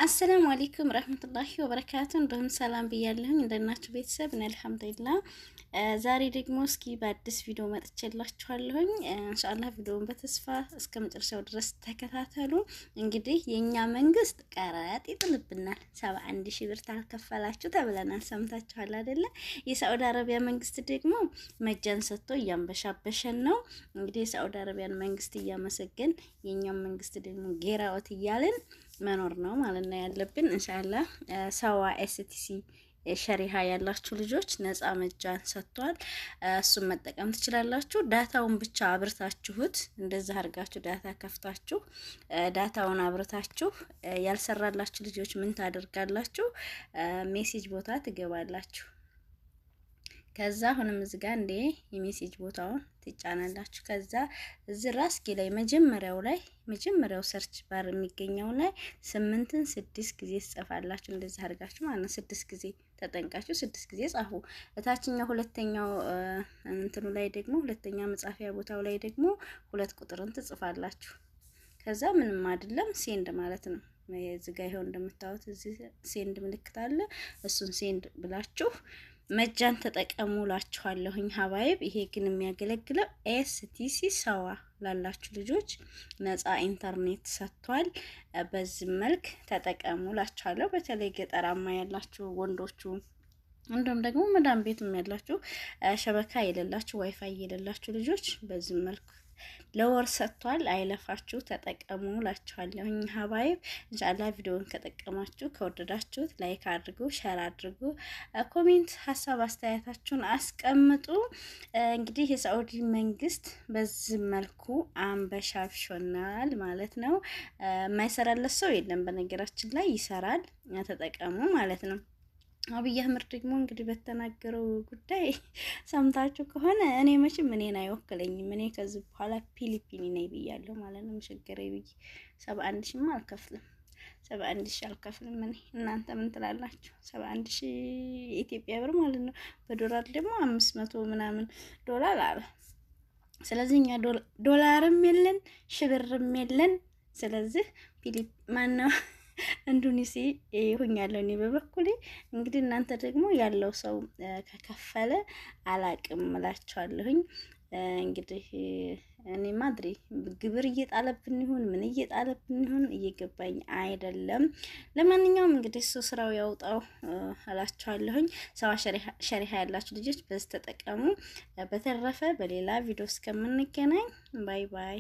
አሰላሙ አለይኩም ረህመቱላሂ ወበረካቱ። እንደምን ሰላም ብያለሁኝ። እንደናችሁ ቤተሰብ እና አልሐምዱሊላህ። ዛሬ ደግሞ እስኪ በአዲስ ቪዲዮ መጥቼላችኋለሁኝ። ኢንሻአላህ ቪዲዮውን በተስፋ እስከ መጨረሻው ድረስ ተከታተሉ። እንግዲህ የኛ መንግስት ቀረጥ ይጥልብናል። 71,000 ብር ታልከፈላችሁ ተብለናል። ሰምታችኋል አይደለ? የሳዑዲ አረቢያ መንግስት ደግሞ መጃን ሰጥቶ እያንበሻበሸን ነው። እንግዲህ የሳዑዲ አረቢያን መንግስት እያመሰገን የኛም መንግስት ደግሞ ጌራዎት እያልን መኖር ነው ማለት ነው ያለብን። ኢንሻአላህ ሰዋ ኤስቲሲ ሸሪሃ ያላችሁ ልጆች ነፃ መጃን ሰጥቷል። እሱን መጠቀም ትችላላችሁ። ዳታውን ብቻ አብርታችሁት እንደዛ አድርጋችሁ ዳታ ከፍታችሁ ዳታውን አብርታችሁ ያልሰራላችሁ ልጆች ምን ታደርጋላችሁ? ሜሴጅ ቦታ ትገባላችሁ። ከዛ አሁንም እዚህ ጋር እንደ የሜሴጅ ቦታውን ትጫናላችሁ። ከዛ እዚህ ራስጌ ላይ መጀመሪያው ሰርች ባር የሚገኘው ላይ 8ን 6 ጊዜ ጽፋላችሁ። እንደዚህ አድርጋችሁ ማለት ነው 6 ጊዜ ተጠንቃችሁ 6 ጊዜ ጻፉ። እታችኛው ሁለተኛው እንትኑ ላይ ደግሞ ሁለተኛ መጻፊያ ቦታው ላይ ደግሞ 2 ቁጥርን ትጽፋላችሁ። ከዛ ምንም አይደለም ሴንድ ማለት ነው። እዚህ ጋር ይሄው እንደምታዩት እዚህ ሴንድ ምልክት አለ። እሱን ሴንድ ብላችሁ መጃን ተጠቀሙላችኋለሁኝ ሀባይብ። ይሄ ግን የሚያገለግለው ኤስቲሲ ሰዋ ላላችሁ ልጆች ነፃ ኢንተርኔት ሰጥቷል። በዚህ መልክ ተጠቀሙላችኋለሁ። በተለይ ገጠራማ ያላችሁ ወንዶቹ እንደውም ደግሞ መዳም ቤትም ያላችሁ ሸበካ የሌላችሁ ዋይፋይ የሌላችሁ ልጆች በዚህ መልኩ ለወር ሰጥቷል። አይለፋችሁ ተጠቀሙላችኋለሁኝ ሀባይብ። ኢንሻአላህ ቪዲዮውን ከጠቀማችሁ ከወደዳችሁት ላይክ አድርጉ፣ ሼር አድርጉ፣ ኮሜንት ሀሳብ አስተያየታችሁን አስቀምጡ። እንግዲህ የሳዑዲ መንግስት በዚህ መልኩ አንበሻፍሾናል ማለት ነው። የማይሰራለት ሰው የለም። በነገራችን ላይ ይሰራል። ተጠቀሙ ማለት ነው። አብይ አህመድ ደግሞ እንግዲህ በተናገረው ጉዳይ ሰምታችሁ ከሆነ እኔ መቼም እኔን አይወክለኝም። እኔ ከዚህ በኋላ ፊሊፒኒ ነኝ ብያለሁ ማለት ነው። መሸገሬ ብዬ 71,000 አልከፍልም። 71,000 አልከፍልም እኔ። እናንተ ምን ትላላችሁ? 71,000 የኢትዮጵያ ብር ማለት ነው። በዶላር ደግሞ 500 ምናምን ዶላር አለ። ስለዚህ እኛ ዶላርም የለን ሽብርም የለን። ስለዚህ ማነው እንዱኒሲ ይሁኛለሁ እኔ በበኩሌ። እንግዲህ እናንተ ደግሞ ያለው ሰው ከከፈለ አላቅም እላችኋለሁኝ። እንግዲህ እኔ ማድሪ ግብር እየጣለብን ይሁን ምን እየጣለብን ይሁን እየገባኝ አይደለም። ለማንኛውም እንግዲህ እሱ ስራው ያውጣው እላችኋለሁኝ። ሰዋ ሸሪሃ ያላችሁ ልጆች በዚህ ተጠቀሙ። በተረፈ በሌላ ቪዲዮ እስከምንገናኝ ባይ ባይ።